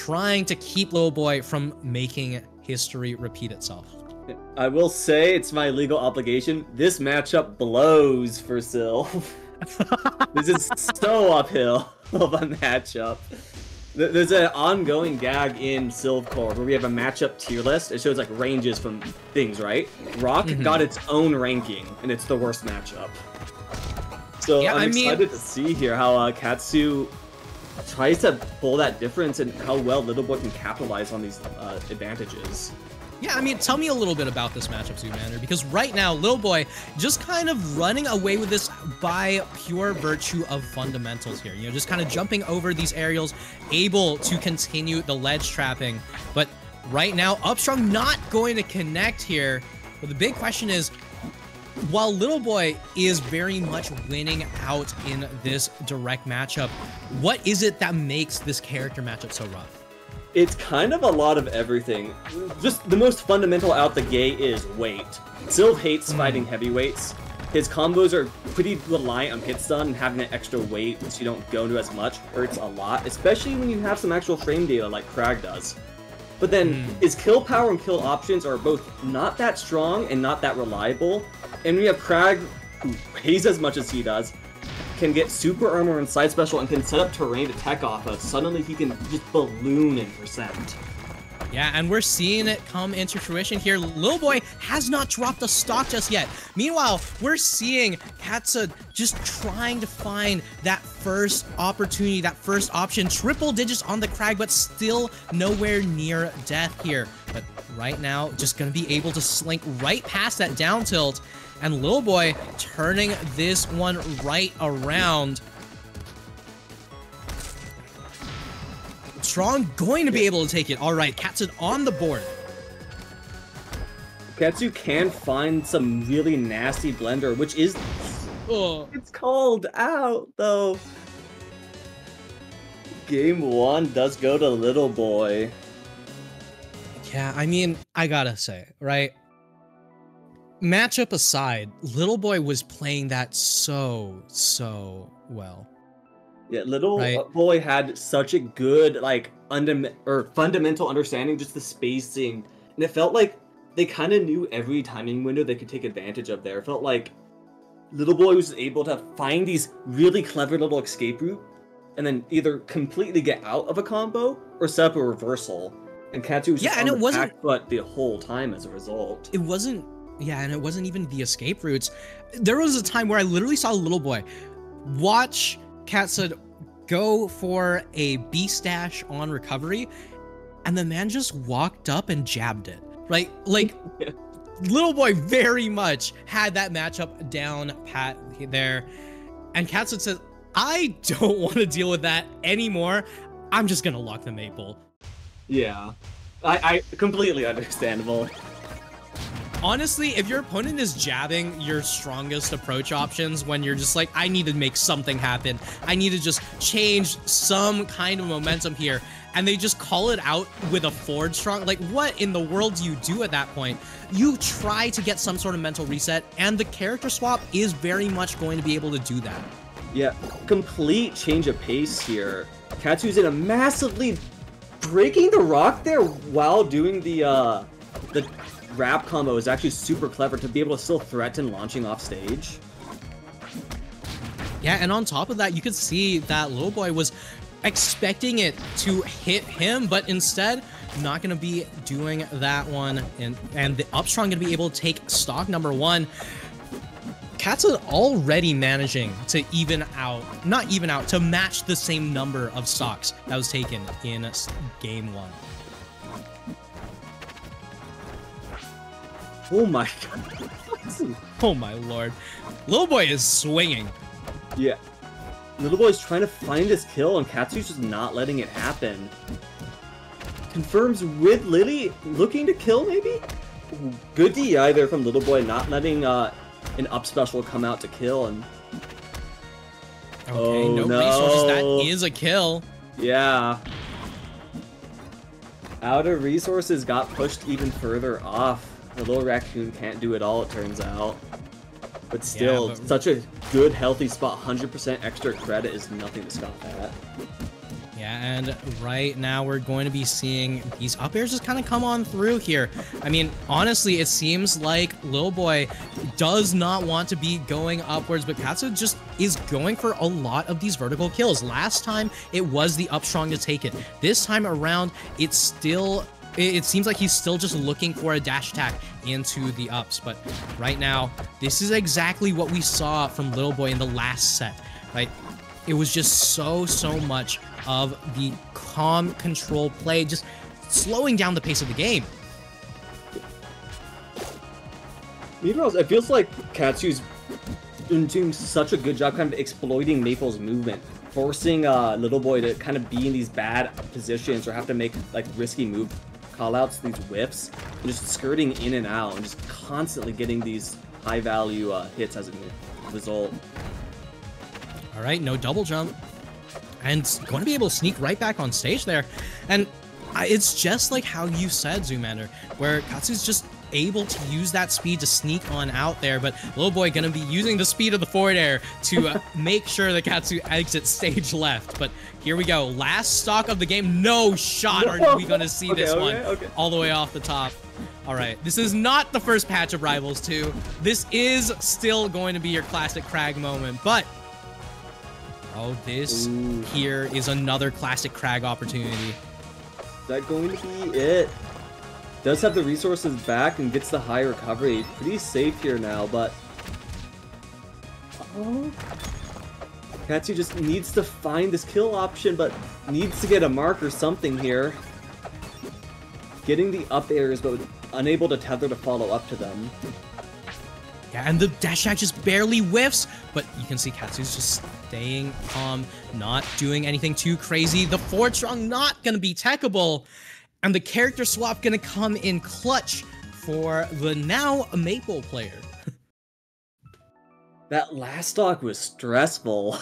trying to keep LittleBoi from making history repeat itself. I will say, it's my legal obligation, this matchup blows for Syl. This is so uphill of a matchup. There's an ongoing gag in Sylvcore where we have a matchup tier list. It shows like ranges from things, right? Rock got its own ranking, and it's the worst matchup. So yeah, I'm excited to see here how Catsu tries to pull that difference and how well LittleBoi can capitalize on these advantages. Yeah, I mean, tell me a little bit about this matchup, Zoomander, because right now, LittleBoi just kind of running away with this by pure virtue of fundamentals here. You know, just kind of jumping over these aerials, able to continue the ledge trapping. But right now, Upstrong not going to connect here. But the big question is, while LittleBoi is very much winning out in this direct matchup, what is it that makes this character matchup so rough? It's kind of a lot of everything. Just the most fundamental out the gate is weight. Syl hates fighting heavyweights. His combos are pretty reliant on hit stun, and having that extra weight so you don't go into as much hurts a lot, especially when you have some actual frame data like Kragg does. But then his kill power and kill options are both not that strong and not that reliable. And we have Kragg, who pays as much as he does, can get super armor and side special and can set up terrain to tech off of. Suddenly he can just balloon in percent. Yeah, and we're seeing it come into fruition here. LittleBoi has not dropped the stock just yet. Meanwhile, we're seeing Catsu just trying to find that first opportunity, that first option. Triple digits on the Kragg, but still nowhere near death here. But right now, just going to be able to slink right past that down tilt. And LittleBoi turning this one right around. Strong going to be able to take it. All right, Catsu on the board. Catsu can find some really nasty blender, which is... It's called out, though. Game 1 does go to LittleBoi. Yeah, I mean, I gotta say, right? Matchup aside, LittleBoi was playing that so well. Yeah, LittleBoi had such a good, like, fundamental understanding, just the spacing. And it felt like they kind of knew every timing window they could take advantage of there. It felt like LittleBoi was able to find these really clever little escape route and then either completely get out of a combo or set up a reversal. And Catsu was just on the back foot the whole time as a result. It wasn't... Yeah, and it wasn't even the escape routes. There was a time where I literally saw LittleBoi watch Catsu go for a beast dash on recovery, and the man just walked up and jabbed it. Right? Like, LittleBoi very much had that matchup down pat there. And Catsu says, I don't want to deal with that anymore. I'm just going to lock the Maypul. Yeah. I completely understandable. Honestly, if your opponent is jabbing your strongest approach options when you're just like, I need to make something happen, I need to just change some kind of momentum here, and they just call it out with a forward strong, like, what in the world do you do at that point? You try to get some sort of mental reset, and the character swap is very much going to be able to do that. Yeah, complete change of pace here. Catsu's in a massively breaking the rock there while doing the wrap combo is actually super clever to be able to still threaten launching off stage. Yeah, and on top of that, you could see that LittleBoi was expecting it to hit him, but instead, not going to be doing that one. And the Upstrong going to be able to take stock number 1. Catsu already managing to to match the same number of stocks that was taken in game 1. Oh my god. Oh my lord. LittleBoi is swinging. Yeah. LittleBoi's trying to find his kill, and Catsu's just not letting it happen. Confirms with Lily looking to kill, maybe? Good DI there from LittleBoi, not letting an up special come out to kill. And okay, no resources. That is a kill. Yeah. Outer resources got pushed even further off. The little raccoon can't do it all, it turns out. But still, yeah, such a good, healthy spot. 100% extra credit is nothing to scoff at. Yeah, and right now we're going to be seeing these up airs just kind of come on through here. I mean, honestly, it seems like LittleBoi does not want to be going upwards, but Catsu just is going for a lot of these vertical kills. Last time, it was the up strong to take it. This time around, it's still... It seems like he's still just looking for a dash attack into the ups, but right now, this is exactly what we saw from LittleBoi in the last set, right? It was just so much of the calm control play, just slowing down the pace of the game. Meanwhile, it feels like Katsu's been doing such a good job kind of exploiting Maypul's movement, forcing LittleBoi to kind of be in these bad positions or have to make like risky move callouts, these whiffs, and just skirting in and out and just constantly getting these high value hits as a result. All right, no double jump. And going to be able to sneak right back on stage there. And it's just like how you said, Zoomander, where Katsu's just able to use that speed to sneak on out there, but LittleBoi going to be using the speed of the forward air to make sure that Catsu exits stage left. But here we go. Last stock of the game. No shot are we going to see this one all the way off the top. All right, this is not the first patch of Rivals 2. This is still going to be your classic Kragg moment, but oh, this here is another classic Kragg opportunity. Is that going to be it? Does have the resources back and gets the high recovery. Pretty safe here now, but... oh. Catsu just needs to find this kill option, but needs to get a mark or something here. Getting the up airs, but unable to tether to follow up to them. Yeah, and the dash attack just barely whiffs, but you can see Katsu's just staying calm, not doing anything too crazy. The forward strong not going to be techable, and the character swap going to come in clutch for the now Maypul player. That last stock was stressful.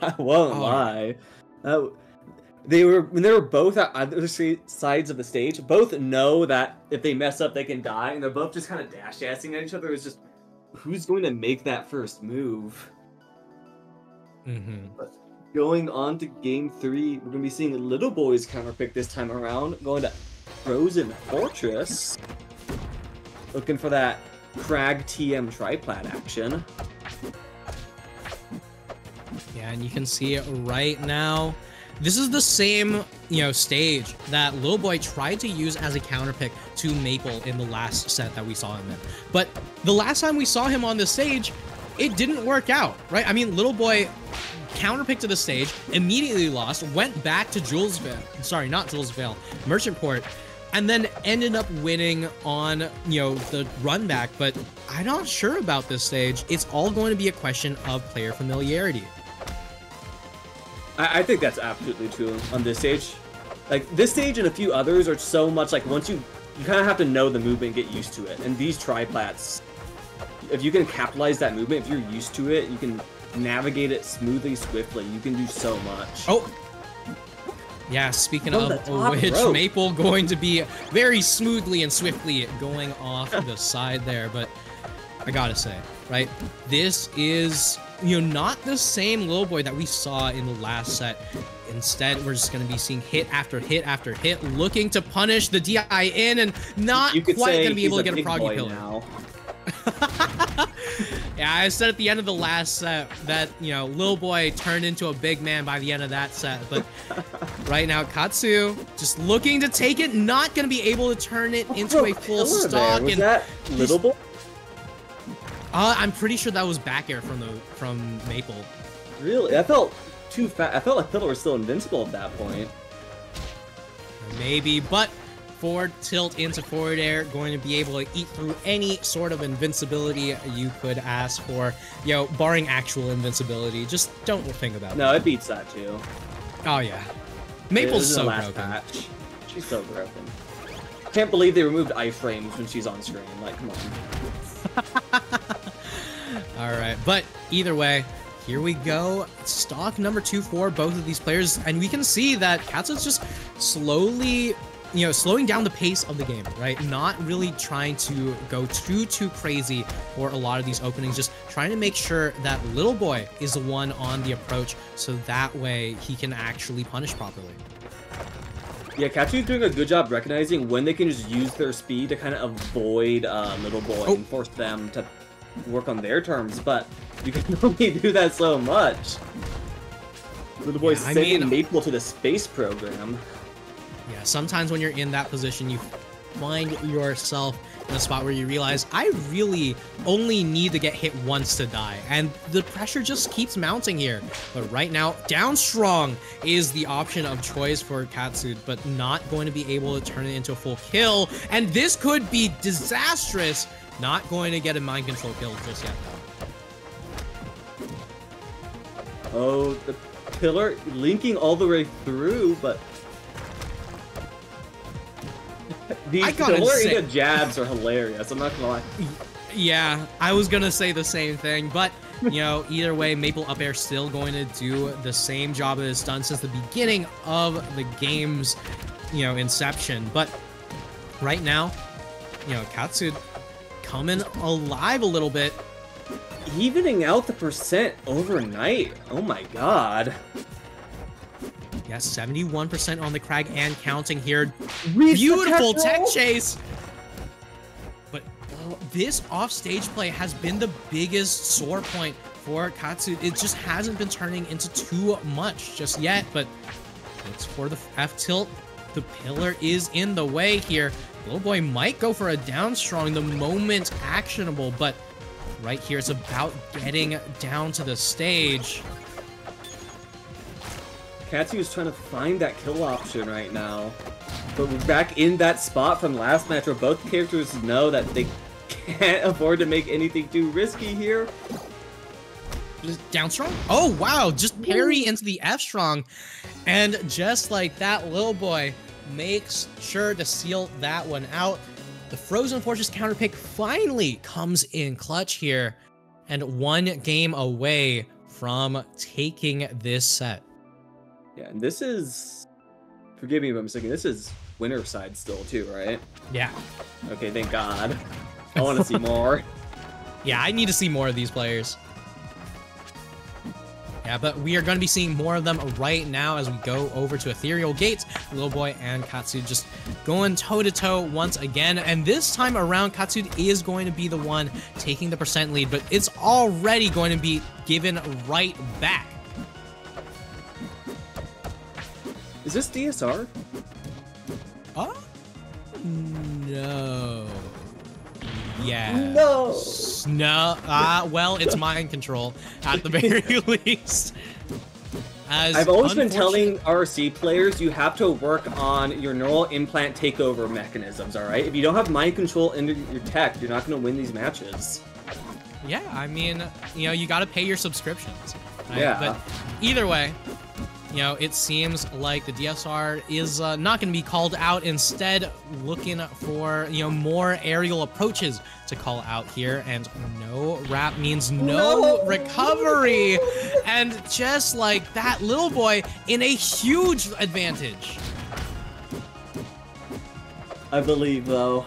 I won't lie. When they were both at other sides of the stage, both know that if they mess up, they can die, and they're both just kind of dash-dancing at each other. It's just, who's going to make that first move? But going on to game 3, we're going to be seeing LittleBoi's counterpick this time around, going to Frozen Fortress. Looking for that Kragg TM triplat action. Yeah, and you can see it right now. This is the same, stage that LittleBoi tried to use as a counterpick to Maypul in the last set that we saw him in. But the last time we saw him on the stage, it didn't work out, right? I mean, LittleBoi counterpicked to the stage, immediately lost, went back to Merchantport, and then ended up winning on, the run back. But I'm not sure about this stage. It's all going to be a question of player familiarity. I think that's absolutely true on this stage. Like, this stage and a few others are so much like, once you kind of have to know the movement and get used to it. And these triplats, if you can capitalize that movement, if you're used to it, you can navigate it smoothly, swiftly. You can do so much. Oh! Yeah, speaking of which, Maypul going to be very smoothly and swiftly going off the side there, but I gotta say, right, this is, not the same LittleBoi that we saw in the last set. Instead, we're just going to be seeing hit after hit after hit, looking to punish the DI in, and not quite going to be able to get a proggy pillar. Now. Yeah, I said at the end of the last set that, LittleBoi turned into a big man by the end of that set, but right now, Catsu just looking to take it, not going to be able to turn it into a full stock. Was that LittleBoi? I'm pretty sure that was back air from Maypul. Really? I felt too fast. I felt like Fiddle was still invincible at that point. Maybe, but forward tilt into forward air, going to be able to eat through any sort of invincibility you could ask for. Barring actual invincibility, just don't think about that. No, it beats that too. Oh yeah, Maypul's so broken. Patch. She's so broken. Can't believe they removed iframes when she's on screen. Like, come on. All right, but either way, here we go. Stock number 2 for both of these players, and we can see that Catsu's just slowly slowing down the pace of the game, right? Not really trying to go too crazy for a lot of these openings, just trying to make sure that LittleBoi is the one on the approach, so that way he can actually punish properly. Yeah, Catsu's doing a good job recognizing when they can just use their speed to kind of avoid LittleBoi and force them to work on their terms, but you can only do that so much. LittleBoi's sending Maypul to the space program. Yeah, sometimes when you're in that position, you find yourself in a spot where you realize, I really only need to get hit once to die, and the pressure just keeps mounting here. But right now, down strong is the option of choice for Catsu, but not going to be able to turn it into a full kill, and this could be disastrous. Not going to get a mind control kill just yet, though. Oh, the pillar linking all the way through, but these pillar jabs are hilarious, I'm not gonna lie. Yeah, I was gonna say the same thing, but either way, Maypul up air still going to do the same job it has done since the beginning of the game's inception. But right now, Catsu coming alive a little bit, evening out the percent overnight. Oh my god. Yeah, 71% on the Kragg and counting here. Beautiful tech chase. But this offstage play has been the biggest sore point for Catsu. It just hasn't been turning into too much just yet, but it's for the F tilt. The pillar is in the way here. LittleBoi might go for a down strong the moment actionable, but right here it's about getting down to the stage. Catsu is trying to find that kill option right now. But we're back in that spot from last match where both characters know that they can't afford to make anything too risky here. Just down strong. Oh, wow. Just parry into the F strong. And just like that, LittleBoi makes sure to seal that one out. The Frozen Fortress counter pick finally comes in clutch here. And one game away from taking this set. Yeah, and this is, forgive me if I'm mistaken, this is winner side still too, right? Yeah. Okay, thank God. I want to see more. Yeah, I need to see more of these players. Yeah, but we are going to be seeing more of them right now as we go over to Ethereal Gates. LittleBoi and Catsu just going toe-to-toe once again. And this time around, Catsu is going to be the one taking the percent lead, but it's already going to be given right back. Is this DSR? No. Yeah. No. No. Well, it's mind control at the very least. I've always been telling RRC players you have to work on your neural implant takeover mechanisms, alright? If you don't have mind control in your tech, you're not going to win these matches. Yeah, I mean, you got to pay your subscriptions. Right? Yeah. But either way, it seems like the DSR is not going to be called out. Instead, looking for, more aerial approaches to call out here. And no wrap means no recovery. And just like that, LittleBoi in a huge advantage. I believe, though.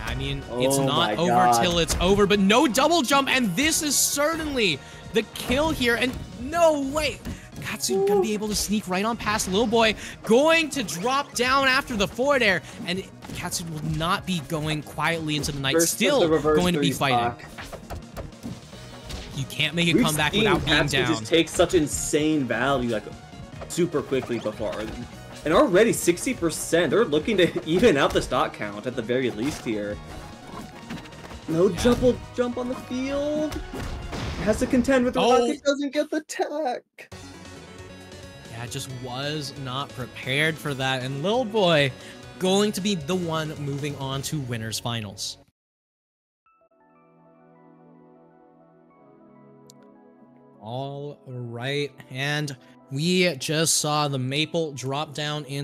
I mean, it's not over till it's over, but no double jump. And this is certainly the kill here. And no way. Catsu gonna be able to sneak right on past LittleBoi, going to drop down after the forward air, and Catsu will not be going quietly into the night, still going to be fighting. You can't make a comeback without being down. Just takes such insane value, like, super quickly before. And already 60%, they're looking to even out the stock count at the very least here. No jump on the field. Has to contend with the rocket, doesn't get the tech. Yeah, just was not prepared for that. And LittleBoi going to be the one moving on to winners finals. All right, and we just saw the Maypul drop down into